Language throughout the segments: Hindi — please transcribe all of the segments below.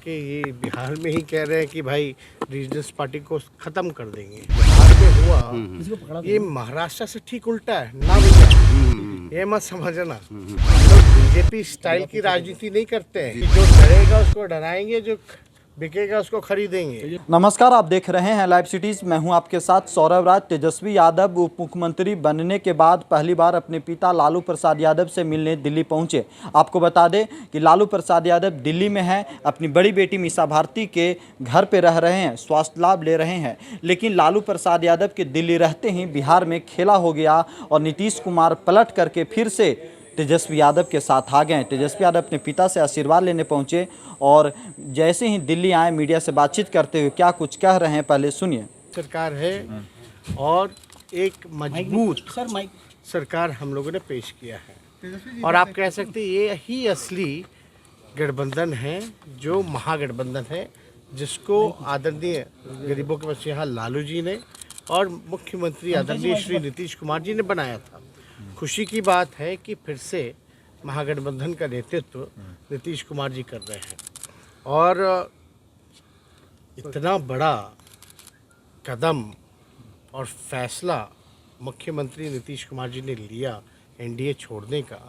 के ये बिहार में ही कह रहे हैं कि भाई रीजनल पार्टी को ख़त्म कर देंगे। बिहार में हुआ ये महाराष्ट्र से ठीक उल्टा है ना भैया, ये मत समझना। लोग बीजेपी स्टाइल की राजनीति नहीं करते हैं कि जो डरेगा उसको डराएंगे, जो बिकेगा उसको खरीदेंगे। नमस्कार, आप देख रहे हैं लाइव सिटीज। मैं हूं आपके साथ सौरभ राज। तेजस्वी यादव उप मुख्यमंत्री बनने के बाद पहली बार अपने पिता लालू प्रसाद यादव से मिलने दिल्ली पहुंचे। आपको बता दें कि लालू प्रसाद यादव दिल्ली में हैं, अपनी बड़ी बेटी मीसा भारती के घर पे रह रहे हैं, स्वास्थ्य लाभ ले रहे हैं। लेकिन लालू प्रसाद यादव के दिल्ली रहते ही बिहार में खेला हो गया और नीतीश कुमार पलट करके फिर से तेजस्वी यादव के साथ आ गए। तेजस्वी यादव अपने पिता से आशीर्वाद लेने पहुंचे और जैसे ही दिल्ली आए मीडिया से बातचीत करते हुए क्या कुछ कह रहे हैं, पहले सुनिए। सरकार है और एक मजबूत सरकार हम लोगों ने पेश किया है और आप कह सकते हैं ये ही असली गठबंधन है, जो महागठबंधन है, जिसको आदरणीय गरीबों के मसीहा लालू जी ने और मुख्यमंत्री आदरणीय श्री नीतीश कुमार जी ने बनाया था। खुशी की बात है कि फिर से महागठबंधन का नेतृत्व नीतीश कुमार जी कर रहे हैं और इतना बड़ा कदम और फैसला मुख्यमंत्री नीतीश कुमार जी ने लिया एनडीए छोड़ने का,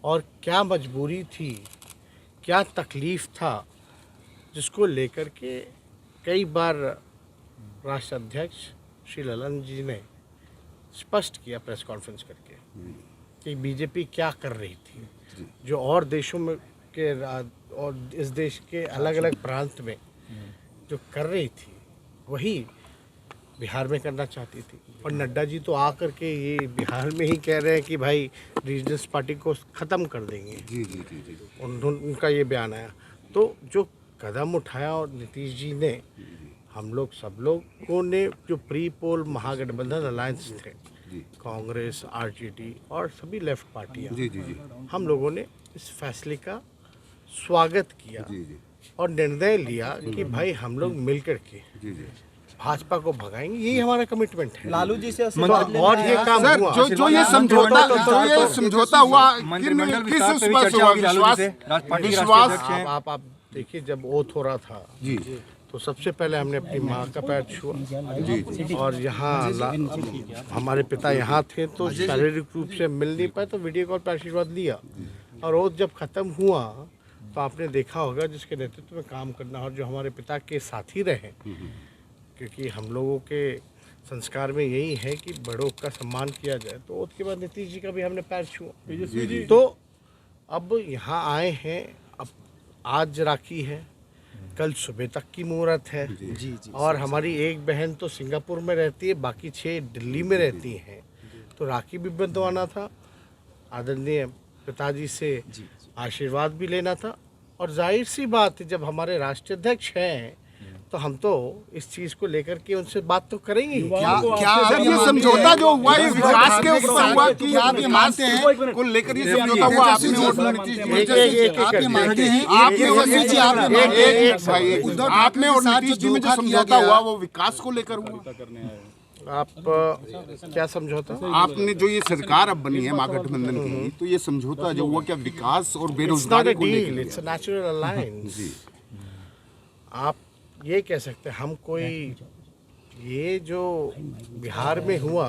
और क्या मजबूरी थी, क्या तकलीफ़ था, जिसको लेकर के कई बार राष्ट्र अध्यक्ष श्री ललन जी ने स्पष्ट किया प्रेस कॉन्फ्रेंस करके कि बीजेपी क्या कर रही थी, जो और देशों में के और इस देश के अलग अलग प्रांत में जो कर रही थी वही बिहार में करना चाहती थी। और नड्डा जी तो आकर के ये बिहार में ही कह रहे हैं कि भाई रीजनल पार्टी को ख़त्म कर देंगे। जी। उनका ये बयान आया, तो जो कदम उठाया और नीतीश जी ने, हम लोग सब लोगों ने जो प्री पोल महागठबंधन अलायंस थे, कांग्रेस, आरजेडी और सभी लेफ्ट पार्टियां, हम लोगों ने इस फैसले का स्वागत किया और निर्णय लिया कि भाई हम लोग मिलकर के भाजपा को भगाएंगे। यही हमारा कमिटमेंट है। लालू जी से और ये काम हुआ, जो ये समझौता हुआ विश्वास। आप देखिए, जब ओथ हो रहा था तो सबसे पहले हमने अपनी माँ का पैर छुआ और यहाँ हमारे पिता यहाँ थे तो शारीरिक रूप से मिल नहीं पाए, तो वीडियो कॉल पर आशीर्वाद लिया। और ओथ जब ख़त्म हुआ तो आपने देखा होगा जिसके नेतृत्व में काम करना और जो हमारे पिता के साथी रहे, क्योंकि हम लोगों के संस्कार में यही है कि बड़ों का सम्मान किया जाए, तो ओथ के बाद नीतीश जी का भी हमने पैर छुआ। तो अब यहाँ आए हैं, अब आज राखी है, कल सुबह तक की मुहूर्त है। और हमारी एक बहन तो सिंगापुर में रहती है, बाकी 6 दिल्ली में रहती हैं, तो राखी भी बंधवाना था, आदरणीय पिताजी से आशीर्वाद भी लेना था। और जाहिर सी बात है, जब हमारे राष्ट्रीय अध्यक्ष हैं तो हम तो इस चीज को लेकर के उनसे बात तो करेंगे। क्या ये समझौता जो हुआ ये विकास के ऊपर हुआ कि आप ये मानते हैं को लेकर ये समझौता हुआ? आपने और नीतीश जी में जो समझौता हुआ वो विकास को लेकर हुआ? आप क्या समझौता? आपने जो ये सरकार अब बनी है महागठबंधन की, तो ये समझौता जो हुआ क्या विकास और बेरोजगारी को लेकर? It's a natural alliance. आप ये कह सकते हैं, हम कोई ये जो बिहार में हुआ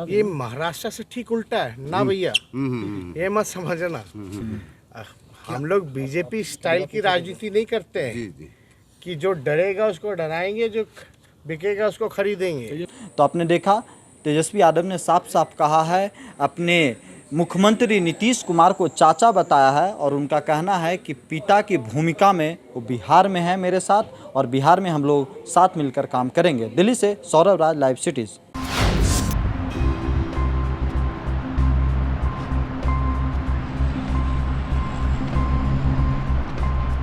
ये महाराष्ट्र से ठीक उल्टा है ना भैया, ये मत समझना। हम लोग बीजेपी स्टाइल की राजनीति नहीं करते हैं कि जो डरेगा उसको डराएंगे, जो बिकेगा उसको खरीदेंगे। तो आपने देखा, तेजस्वी यादव ने साफ साफ कहा है, अपने मुख्यमंत्री नीतीश कुमार को चाचा बताया है और उनका कहना है कि पिता की भूमिका में वो बिहार में है मेरे साथ और बिहार में हम लोग साथ मिलकर काम करेंगे। दिल्ली से सौरभ राज, लाइव सिटीज़।